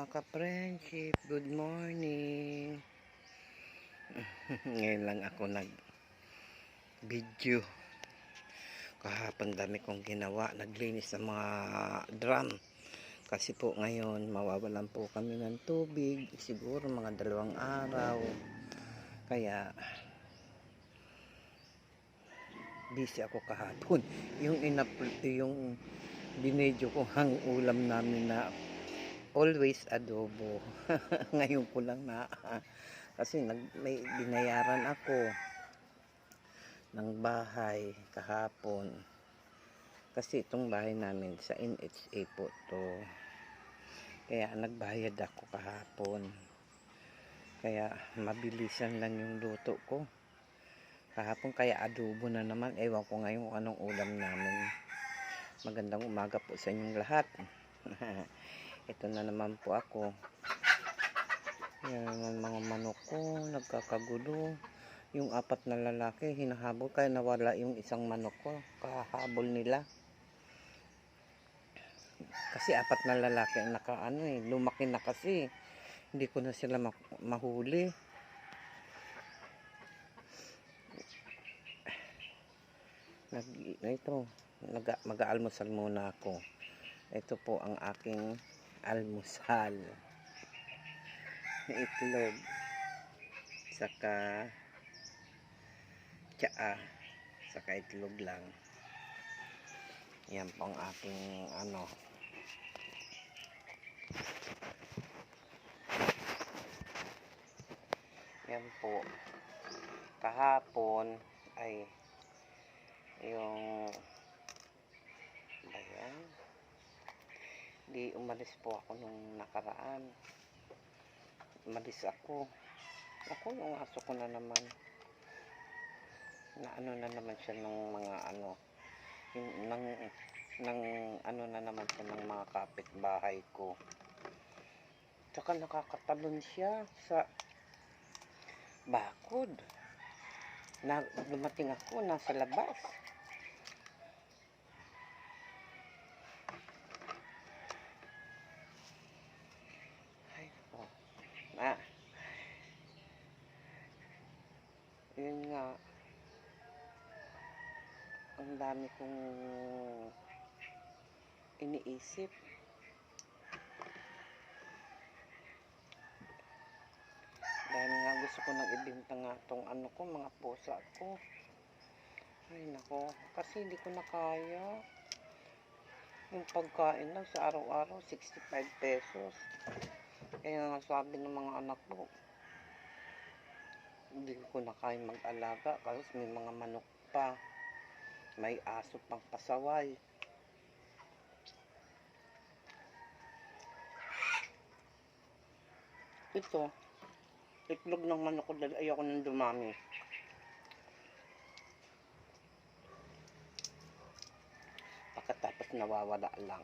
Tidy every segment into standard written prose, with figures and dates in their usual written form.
mga ka-friendship, good morning. Ngayon lang ako nag-video. Kahapon dami kong ginawa, naglinis ng mga drum. Kasi po ngayon, mawawalan po kami ng tubig. Siguro mga 2 araw. Kaya, busy ako kahapon. Yung binedyo ko hang ulam namin na always adobo. Ngayon ko lang na kasi may binayaran ako ng bahay kahapon. Kasi itong bahay namin sa NHA po to. Kaya nagbayad ako kahapon. Kaya mabilisan lang yung luto ko. Kahapon kaya adobo na naman. Ewan ko ngayon kung anong ulam namin. Magandang umaga po sa inyong lahat. Ito na naman po ako. Yan mga manok ko, nagkakagulo. Yung 4 na lalaki, hinahabol. Kaya nawala yung isang manok ko. Kahabol nila. Kasi 4 na lalaki lumaki na kasi. Hindi ko na sila mahuli. Mag-aalmusal muna ako. Ito po ang aking almusal. Itlog. Saka tsaa. Saka itlog lang. Yan po ang aking yan po. Kahapon ay yung ayan, di umalis po ako nung nakaraan. Umalis ako yung aso ko na naman na na naman siya ng mga na naman siya ng mga kapitbahay ko. Tsaka nakakatalon siya sa bakod na dumating ako nasa labas. Ay po yun nga, ang dami kong iniisip. Dahil nga gusto ko nang ibenta nga tong mga pusa ko. Ay nako, kasi hindi ko na kaya. Yung pagkain lang sa araw-araw, 65 pesos. Kaya nga sabi ng mga anak ko, hindi ko na kaya mag-alaga kasi may mga manok pa. May aso pang pasaway. Ito, itlog ng manok ko dahil ayoko nang dumami. Pagkatapos nawawala lang.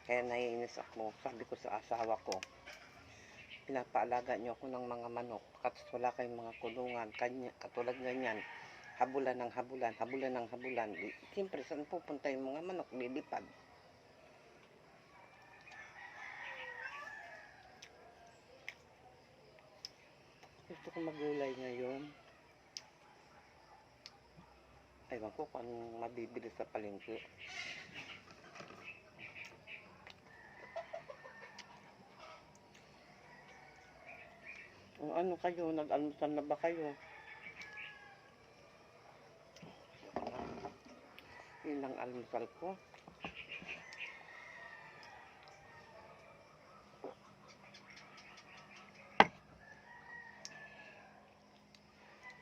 Kaya naiinis ako. Sabi ko sa asawa ko, pinapaalaga niyo ako ng mga manok. Kasi wala kayong mga kulungan. Katulad ganyan. Habulan ng habulan. Habulan ng habulan. Siyempre, saan pupunta yung mga manok? Lilipad. Gusto ko magulay ngayon. Ewan ko kung anong mabibili sa palengke. Ano kayo? Nag-almusal na ba kayo? Yun ang almusal ko.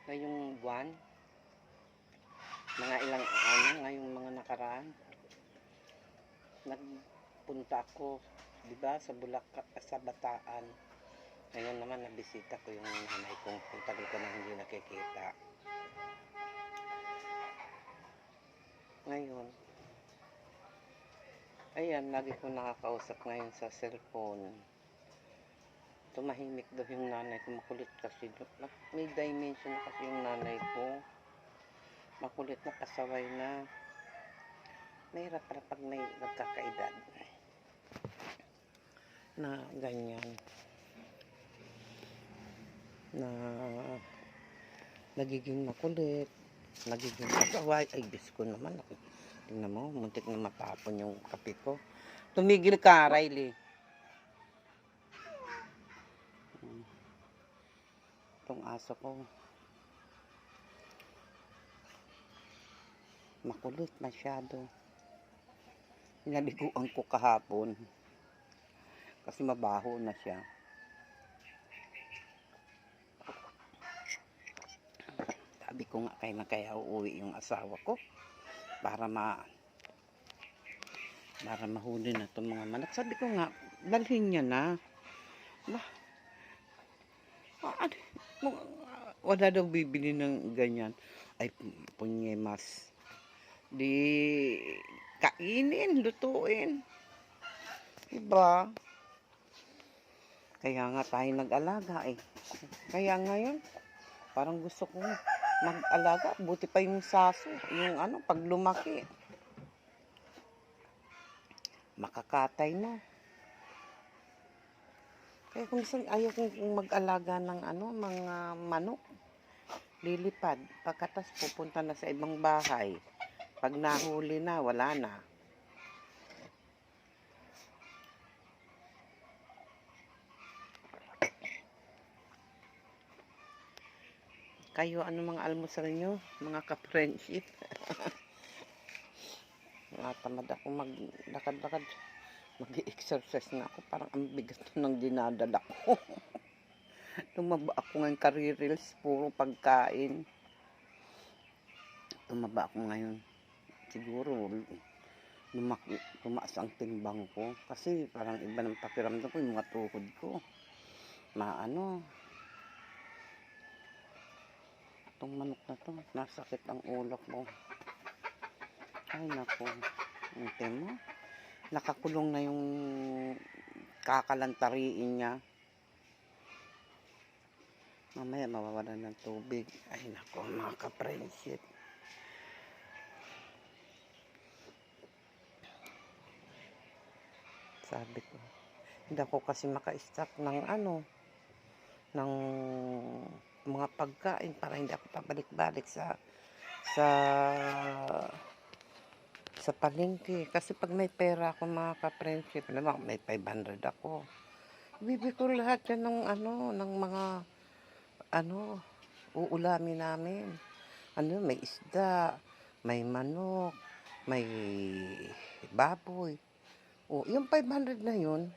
Ngayong buwan, mga ilang ngayong mga nakaraan, nagpunta ako, diba, sa sa Bataan. Ngayon naman, nabisita ko yung nanay kong tagal ko na hindi nakikita. Ngayon, ayan, lagi ko nakakausap ngayon sa cellphone. Tumahimik daw yung nanay ko, makulit kasi. May dimension na kasi yung nanay ko. Makulit na, pasaway na. Mahirap para pag may nagkakaedad. na ganyan. Na nagiging makulit, nagiging pasaway. Ay, Diyos ko naman. Tingnan mo, muntik na matapon yung kape ko. Tumigil ka, Riley. Itong aso ko. Makulit masyado. Pinaliguan ko kahapon. Kasi mabaho na siya. Sabi ko nga kaya uuwi yung asawa ko. Para mahuli na itong mga manok. Sabi ko nga, dalhin niya na. Wala daw bibili ng ganyan. Ay, punyemas. Di kainin, lutuin. Diba? Kaya nga tayo nag-alaga eh. Kaya ngayon, parang gusto ko mag-alaga. Buti pa yung saso. Yung pag lumaki. Makakatay na. Kaya kung minsan ayaw kong mag-alaga ng mga manok. Lilipad. Pagkatas pupunta na sa ibang bahay. Pag nahuli na, wala na. Kayo, ano mga almusal nyo? Mga ka-friendship. Natamad ako maglakad-lakad. Mag-i-exercise na ako. Parang ang bigat ng dinadala ko. Tumaba ako ngayon career-reels. Puro pagkain. Tumaba ako ngayon. Siguro, tumaas ang timbang ko. Kasi parang iba ng pakiramdam ko. Yung mga tuhod ko. Itong manok na to, nasakit ang ulok mo. Ay, nako. Ito mo. Nakakulong na yung kakalantariin niya. Mamaya mawawalan ng tubig. Ay, nako, mga ka-friendship. Sabi ko, hindi ako kasi maka-stock ng ng mga pagkain para hindi ako pabalik-balik sa palengke. Kasi pag may pera ako mga ka-friendship, naman may 500 ako. Bibi ko lahat yan ng mga uulamin namin. May isda, may manok, may baboy. Yung 500 na yun,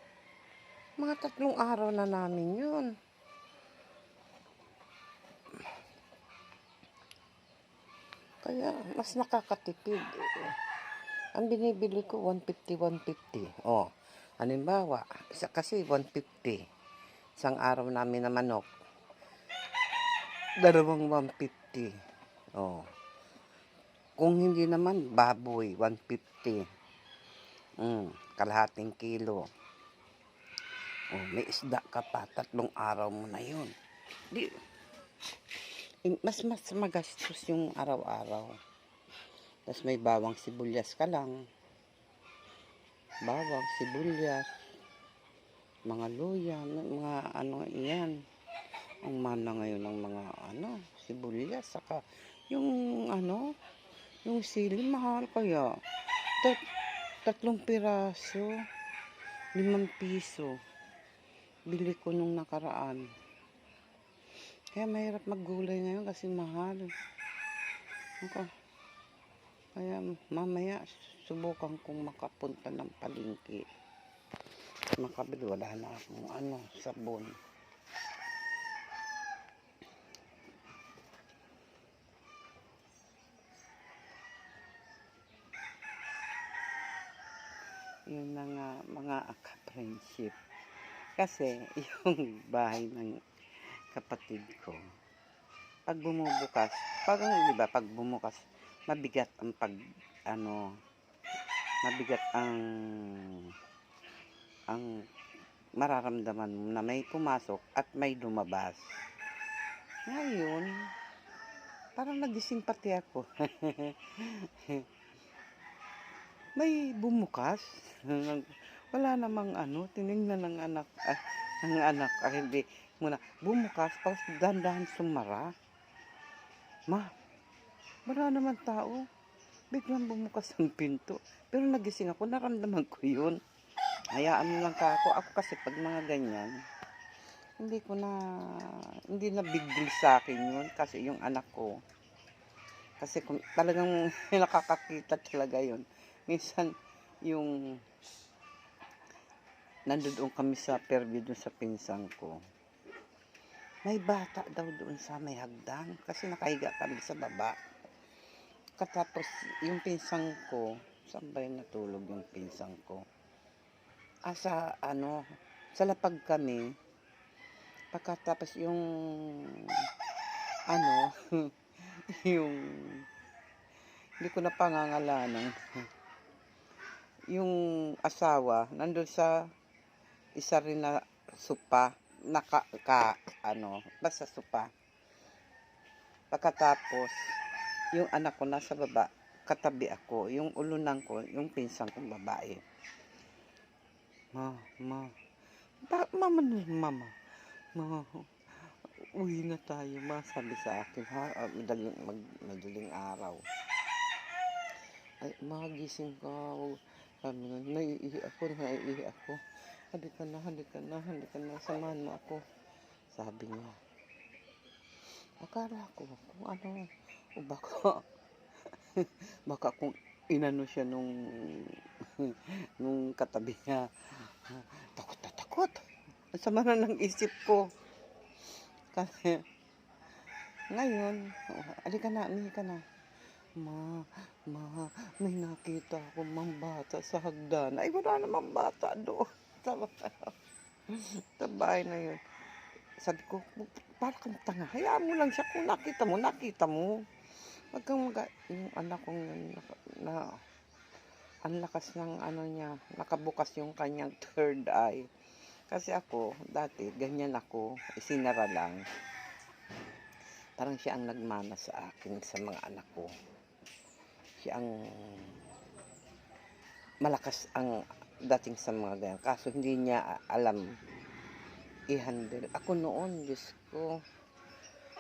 mga 3 araw na namin yun. Kaya, mas nakakatipid. Ang binibili ko, 150. Halimbawa, isa kasi 150. Isang araw namin na manok. 2 150. Kung hindi naman, baboy, 150. Kalahating kilo. May isda ka pa, 3 araw mo na yun. Mas magastos yung araw-araw. Tapos may bawang sibuyas ka lang. Bawang, sibuyas, mga luya, mga iyan. Ang mana ngayon ng mga sibuyas, saka yung yung sili, mahal kaya. 3 piraso, 5 piso. Bili ko nung nakaraan. Kaya mahirap maggulay ngayon kasi mahal. Kaya mamaya subukan kong makapunta ng palengke. Makabili, wala na akong sabon. Yun na nga mga ka-friendship. Kasi yung bahay ng kapatid ko, pag bumubukas, pag bumukas, mabigat ang mabigat ang mararamdaman mo na may pumasok at may lumabas. Ngayon, parang nagising pati ako. May bumukas. Wala namang ano, tiningnan ng anak, hindi muna, bumukas, tapos dahan-dahan sumara. Ma, wala naman tao. Biglang bumukas ang pinto. Pero nagising ako, naramdaman ko yun. Hayaan mo lang ka ako. Ako kasi pag mga ganyan, hindi na big deal sa akin yun. Kasi yung anak ko, kasi kung talagang nakakakita talaga yun. Minsan, yung nandoon kami sa Fairview doon sa pinsang ko. May bata daw doon sa may hagdan kasi nakahiga kami sa baba. Katapos yung pinsang ko, saan ba yung natulog yung pinsang ko? Sa ano, sa lapag kami. Pagkatapos yung ano, yung hindi ko na pangangalanan. Yung asawa nandun sa isa rin na sopa, basta sopa. Pagkatapos, yung anak ko nasa baba, katabi ako. Yung ulunan ko, yung pinsang kong babae. Mama, uwi na tayo, sabi sa akin, madaling araw. Ay, magising ka, sabi nga, naiihi ako. Halika na, samahan mo ako. Sabi niya. Akala ko, kung ano, o baka kung inano siya nung katabi niya. Takot. Ang sama na ng isip ko. Kasi, ngayon, halika na, umihi ka na. Ma, may nakita ako mang bata sa hagdan. Ay, wala namang bata doon. Sa bahay na yun. Sabi ko, para kang tanga. Hayaan mo lang siya. Kung nakita mo. Wag kang yung anak kong ang lakas ng ano niya. Nakabukas yung kanyang third eye. Kasi ako, dati, ganyan ako. Isinara lang. Parang siya ang nagmana sa akin, sa mga anak ko. Siya ang malakas ang dating sa mga ganyan. Kaso hindi niya alam i-handle. Ako noon, Diyos ko.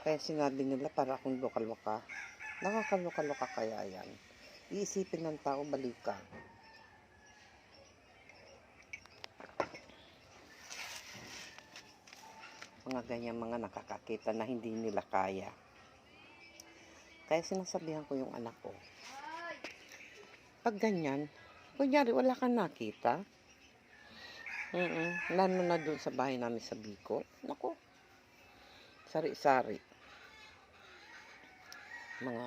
Kaya sinabi nila para akong lokal-loka. Nakakaloka-loka kaya yan. Iisipin ng tao, balika. Mga ganyan mga nakakakita na hindi nila kaya. Kaya sinasabihan ko yung anak ko. Pag ganyan, kunyari wala kang nakita. Lalo na doon sa bahay namin sa Bicol. Naku, sari-sari. Mga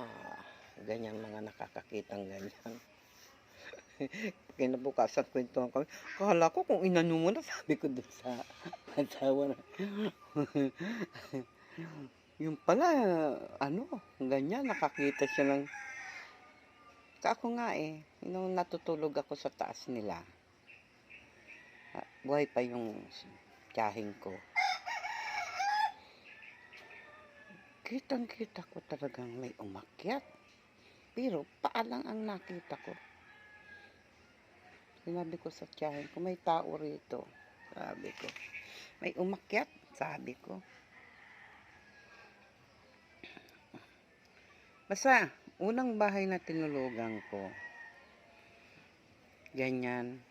ganyan, mga nakakakitang ganyan. Kinabukasan kwentuhan kami. Kala ko kung inano mo na, sabi ko doon sa asawa na. Yung pala, ganyan, nakakita siya ng. Ako nga nung natutulog ako sa taas nila, buhay pa yung tiyahing ko. Kitang-kita ko talagang may umakyat. Pero paalang ang nakita ko. Sinabi ko sa tiyahing ko, may tao rito. Sabi ko, may umakyat, sabi ko. Basta, unang bahay na tinulugan ko, ganyan.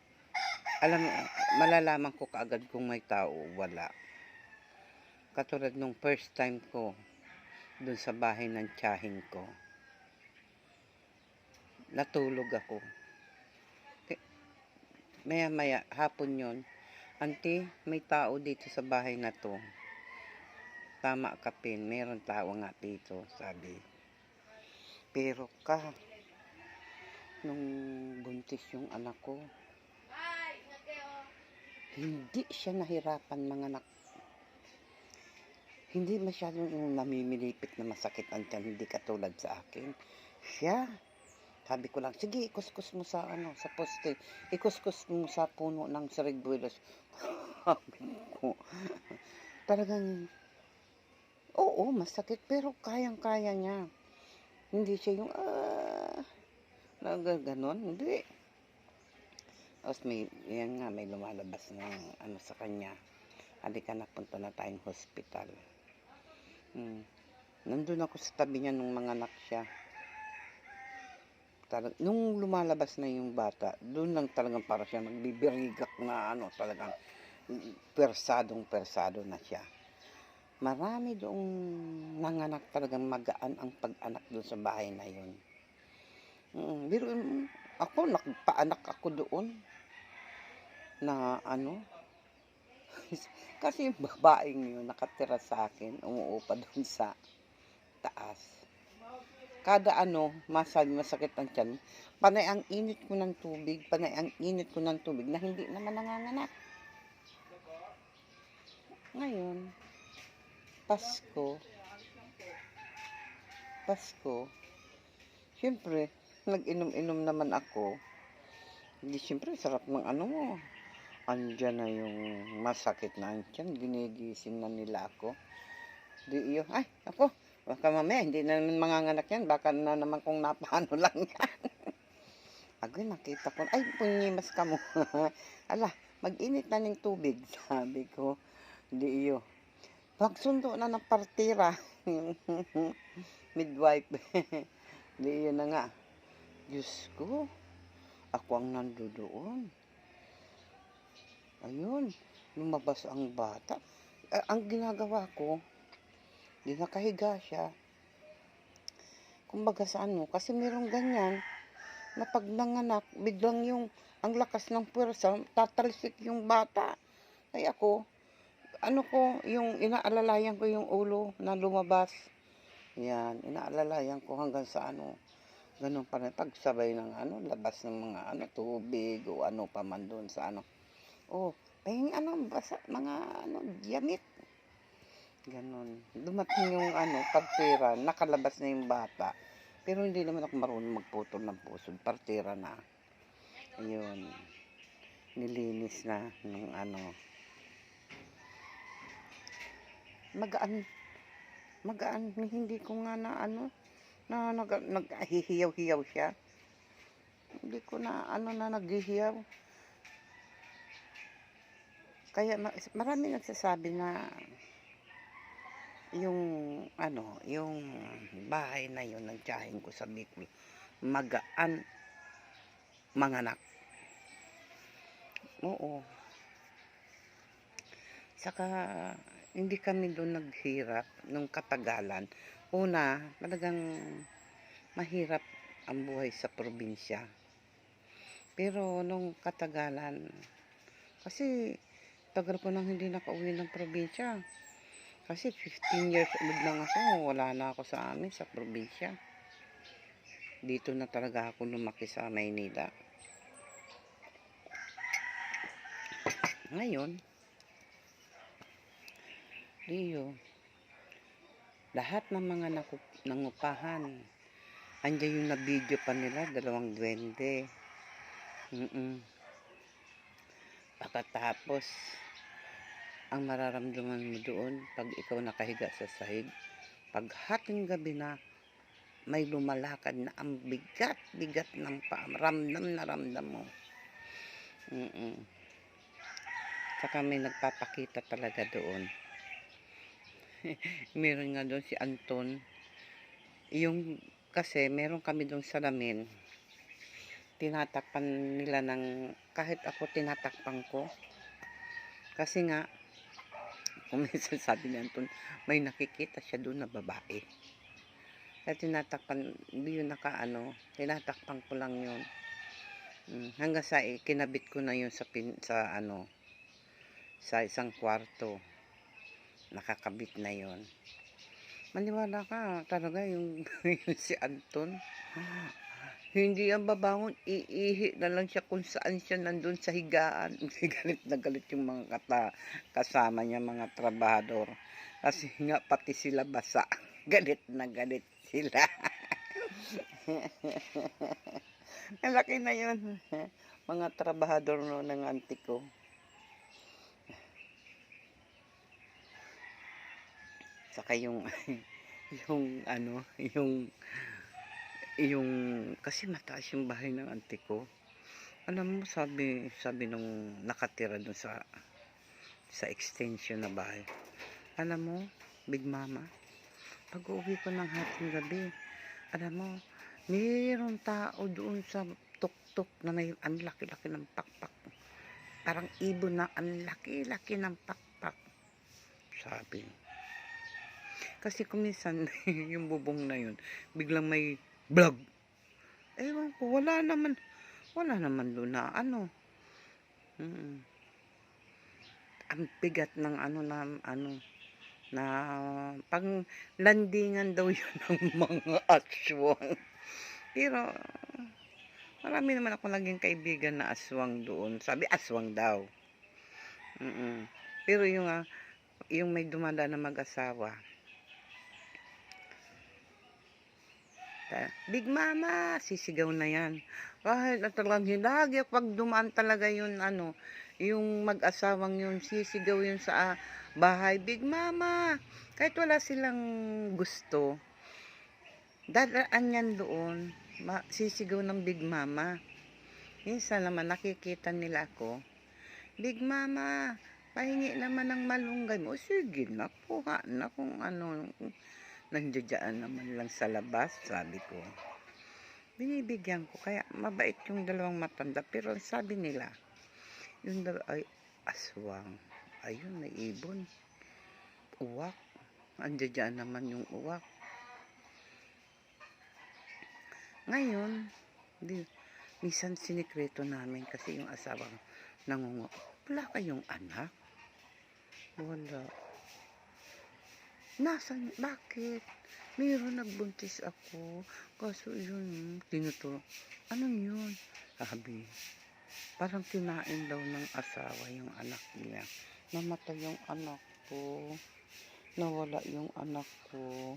Malalaman ko kaagad kung may tao o wala. Katulad nung first time ko, dun sa bahay ng tiyahing ko. Natulog ako. Maya-maya, hapon yon, Auntie, may tao dito sa bahay na to. Tama ka, Pin, meron tao nga dito, sabi. Pero nung buntis yung anak ko, hindi siya nahirapan manganak. Hindi masyadong namimilipit na masakit ang tiyan, hindi katulad sa akin. Siya, sabi ko lang, sige, ikuskus mo sa poste. Ikuskus mo sa puno ng sarigbuelas. Sabi ko, talagang, oo, masakit, pero kayang-kaya niya. Hindi siya yung, ganon, hindi. Tapos yan nga, may lumalabas ng ano sa kanya. Halika na, punta na tayong hospital. Nandun ako sa tabi niya nung mga anak siya. Nung lumalabas na yung bata, doon lang talagang para siya nagbibirigak na ano, talagang persado na siya. Marami doong nanganak, talagang magaan ang pag-anak doon sa bahay na yun. Pero ako, nagpaanak ako doon na ano, kasi yung babaeng yun nakatira sa akin, umuupa doon sa taas. Kada ano, masakit ang tiyan. Panay ang init ko ng tubig, na hindi naman nanganganak. Ngayon, Pasko, siyempre, nag-inom-inom naman ako. Hindi, siyempre, sarap ng ano mo. Andyan na yung masakit na andyan, ginigising na nila ako. Di iyo, ay, ako, baka mamaya, hindi na naman manganganak yan, baka na naman kung napano lang yan. Agoy, nakita ko, ay, punyimas ka mo. Ala, mag-init na ng tubig, sabi ko. Di iyo, magsundo na ng partira. Midwife. Di iyo na nga. Diyos ko, ako ang nandoon. Ayun, lumabas ang bata. Ang ginagawa ko, di nakahiga siya. Kumbaga sa ano, kasi merong ganyan, na pag nanganak, biglang ang lakas ng puwersa, tatalsik yung bata. Ay ako, ano ko, yung inaalalayan ko yung ulo na lumabas. Yan, inaalalayan ko hanggang sa ano, ganun pa rin. Pagsabay ng ano, labas ng mga ano, tubig o ano pa man doon sa ano. Oh, pahing ano, basa, mga ano, yamit. Ganon. Dumating yung ano, partira, nakalabas na yung bata. Pero hindi naman ako marunong magputol ng pusod. Partira na. Ayun. Nilinis na ng ano. Magaan. Hindi ko nga na ano, na naghihiyaw-hiyaw siya. Hindi ko na ano na naghihiyaw. Kaya marami nagsasabi na yung ano, yung bahay na yun ng tiyahin ko sa Bicol, magaan manganak. Oo. Saka hindi kami doon naghirap nung katagalan. Una, talagang mahirap ang buhay sa probinsya. Pero nung katagalan, kasi tagal ko nang hindi nakauwi ng probinsya. Kasi 15 years old lang ako, wala na ako sa amin sa probinsya. Dito na talaga ako lumaki sa Maynila. Ngayon, Rio, lahat ng mga nangupahan, andyan yung na-video pa nila, 2 duwende. Pagkatapos, ang mararamdaman mo doon, pag ikaw nakahiga sa sahig, pag hating gabi na, may lumalakad na ang bigat ng paa, ramdam na ramdam mo. Saka may nagpapakita talaga doon. Meron nga doon si Anton. Kasi meron kami doon salamin. Tinatakpan nila kahit ako tinatakpan ko. Kasi nga, kung minsan sabi ni Anton, may nakikita siya doon na babae. Kaya tinatakpan, hindi yun tinatakpan ko lang yun. Hanggang sa kinabit ko na yun sa isang kwarto. Nakakabit na yun. Maniwala ka, talaga yung si Anton. Hindi ang babangon, iihi na lang siya kung saan siya nandun sa higaan. Galit na galit yung mga kasama niya, mga trabahador. Kasi nga pati sila basa. Galit na galit sila. Malaki na yun. Mga trabahador no ng auntie ko. Saka yung kasi mataas yung bahay ng auntie ko. Alam mo, sabi nung nakatira dun sa extension na bahay. Alam mo, Big Mama, pag-uwi ko ng hating gabi, alam mo, mayroong tao doon sa tuktok na may ang laki-laki ng pakpak. Parang ibon na ang laki-laki ng pakpak. Sabi. Kasi kuminsan, yung bubong na yun, biglang may vlog. Ewan ko, wala naman doon na ano. Ang bigat ng na pang landingan daw yun ng mga aswang. Pero marami naman ako naging kaibigan na aswang doon. Sabi aswang daw. Pero yung may dumadaan na mag-asawa. Big Mama, sisigaw na yan. Kahit talagang hilagi, pag dumaan talaga yun, yung mag-asawang yun, sisigaw yun sa bahay, Big Mama. Kahit wala silang gusto, dadaan yan doon, sisigaw ng Big Mama. Minsan naman nakikita nila ako, Big Mama, pahingi naman ng malunggay mo. Sige na, kuha na kung nandiyan naman lang sa labas, sabi ko. Binibigyan ko, kaya mabait yung dalawang matanda. Pero sabi nila, yung ay aswang. Ayun, may ibon. Uwak. Andiyan naman yung uwak. Ngayon, minsan sinikreto namin kasi yung asawa nangungo. Wala kayong anak? Wala. Nasaan? Bakit? Mayroon nagbuntis ako. Kaso yun, tinuturo. Anong yun? Sabi, parang kinain daw ng asawa yung anak niya. Namatay yung anak ko. Nawala yung anak ko.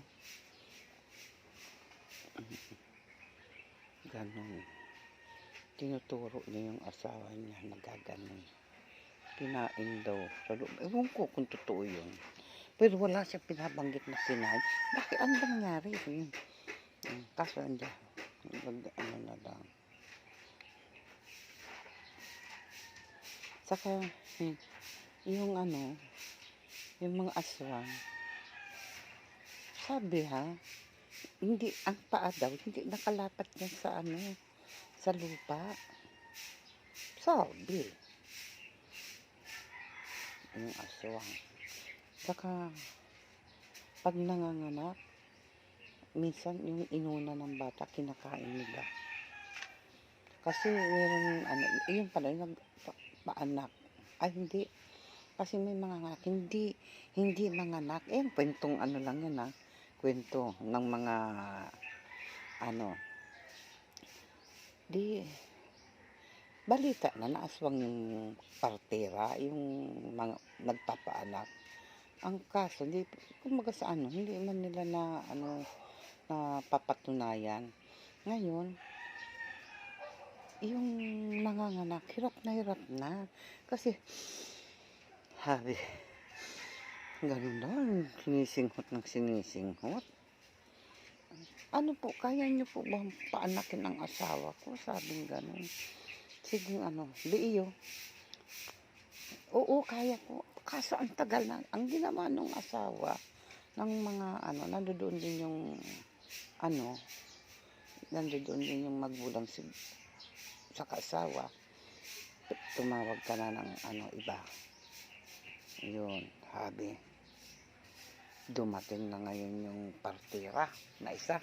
Ganon. Tinuturo niya yung asawa niya. Nagaganon. Kinain daw. Ewan ko kung totoo yun. Pero wala siyang pinabanggit na kinain. Bakit ano nangyari? Kaso andyan. Na lang. Saka, yung mga aswang, sabi hindi, ang paa daw, hindi nakalapat yan sa lupa. Sabi. Yung aswang. Saka, pag nanganganak, minsan yung inuna ng bata, kinakain nila. Kasi meron, yun pala, paanak. Ay, hindi. Kasi may mga anak, hindi mga anak. Kwentong lang yan kwento ng mga, balita na naaswang yung partera, yung mga nagpapaanak. Ang kaso, kumbaga sa hindi man nila na papatunayan. Ngayon, yung nanganganak, hirap na. Kasi, sabi, ganun daw, sinisinghot ng sinisinghot. Ano po, kaya nyo po ba paanakin ang asawa ko? Sabing ganun. Sige, liiyo. Oo, kaya po. Kaso ang tagal na, ang ginawa ng asawa, ng mga, nandoon din yung, nandoon din yung magulang sa kasawa. Tumawag ka na ng, iba. Yun, sabi. Dumating na ngayon yung partira na isa.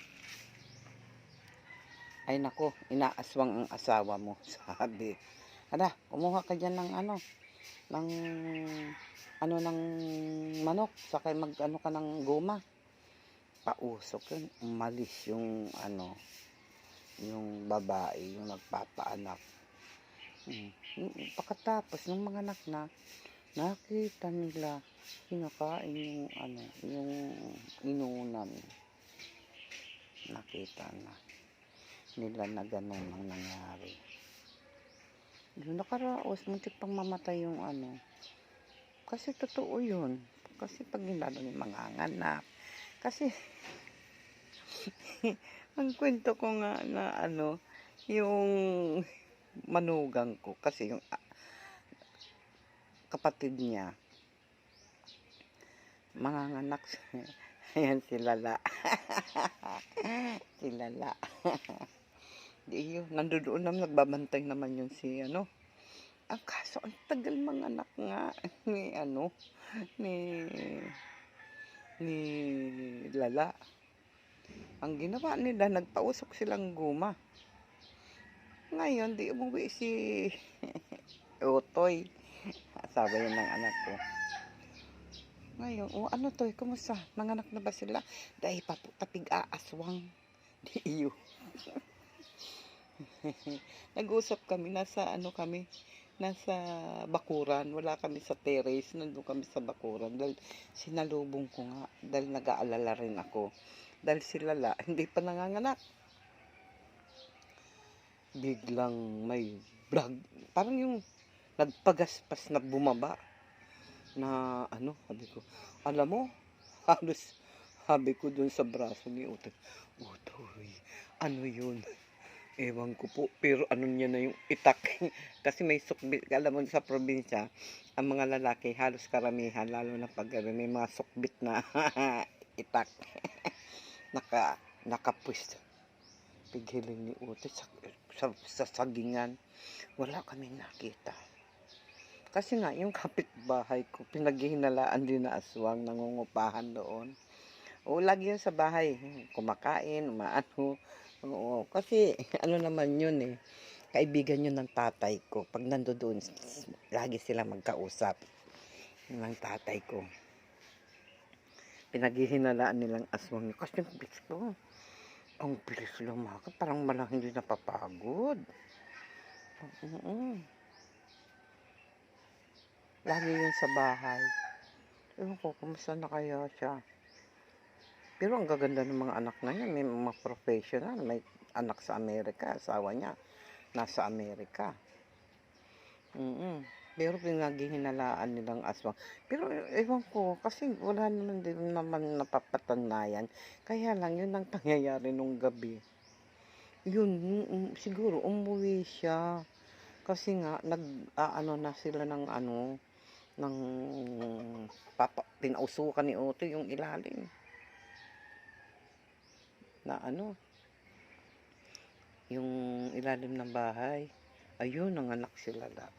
Ay nako, inaaswang ang asawa mo, sabi. Kumuha ka dyan ng ng manok, saka ka ng goma. Pausok yun, umalis yung yung babae, yung nagpapaanak. Pagkatapos ng mga anak na, nakita nila, kinakain yung inuunan. Nakita nila na gano'n ang nangyari. Yung nakaraos, muntik pang mamatay yung Kasi totoo yun. Kasi pag lalo yung mga anak. Kasi, ang kwento ko nga na yung manugang ko kasi yung kapatid niya manganganak. Ayan si Lala. Si Lala. Di yun, nandoon naman, nagbabantay naman yun si ano. Ang kaso, ang tagal manganak nga ni ano, ni, ni Lala. Ang ginawa nila, nagpausok silang guma. Ngayon, di umuwi si Otoy. Asawa yan ng anak ko. Ngayon, ano to, kumusta? Nanganak na ba sila? Dahil tapig aaswang. Di iyo. Nag-usap kami, nasa bakuran. Wala kami sa terrace, nandun kami sa bakuran. Dahil sinalubong ko nga, dahil nag-aalala rin ako. Dahil si Lala, hindi pa nanganganak. Biglang may vlog, parang yung nagpagaspas na bumaba na ano, sabi ko, alam mo, halos sabi ko dun sa braso ni Utoy, Utoy, ano yun? Ewan ko po, pero ano niya na yung itak. Kasi may sukbit, alam mo sa probinsya, ang mga lalaki halos karamihan, lalo na pag may mga sukbit na itak. Nakapwis. Pigiling ni Utoy sa sagingan. Wala kami nakita. Kasi nga, yung kapitbahay ko, pinaghihinalaan din na aswang, nangungupahan doon. O, lagi yun sa bahay. Kumakain, umaano. Oo, kasi, ano naman yun eh. Kaibigan yun ng tatay ko. Pag nandoon, lagi sila magkausap. Ng tatay ko. Pinaghihinalaan nilang aswang. Kasi yung bilis ko, ang bilis lumakad. Parang malang hindi napapagod. Lagi yun sa bahay. Ewan ko, kumusta na kaya siya. Pero ang gaganda ng mga anak na yan. May mga professional. May anak sa Amerika. Asawa niya nasa Amerika. Pero pinaghihinalaan nilang aswang. Pero ewan ko, kasi wala naman din naman napapatanayan. Kaya lang, yun ang pangyayari nung gabi. Yun, siguro umuwi siya. Kasi nga, nag-ano na sila ng pinausukan ni Otto yung ilalim. Na yung ilalim ng bahay. Ayun, nanganak si Lala.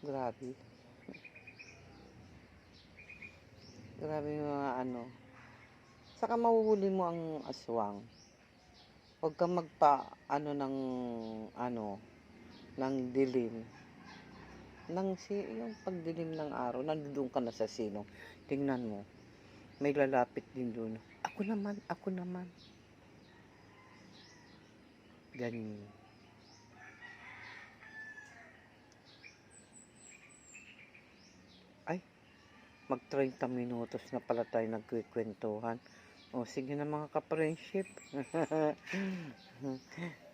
Grabe. Grabe yung mga Saka mahuhuli mo ang aswang. Huwag kang ng dilim. Yung pagdilim ng araw, nandoon ka na sa silong. Tingnan mo, may lalapit din doon. Ako naman. Ganyan. Ay, mag 30 minutos na pala tayo nagkikwentuhan. O, sige na mga ka-friendship.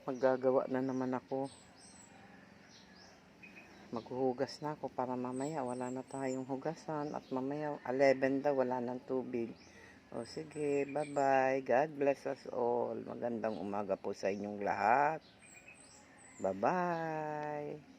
Maggagawa na naman ako. Maghuhugas na ako para mamaya wala na tayong hugasan. At mamaya 11 daw, wala ng tubig. O sige, bye-bye. God bless us all. Magandang umaga po sa inyong lahat. Bye-bye.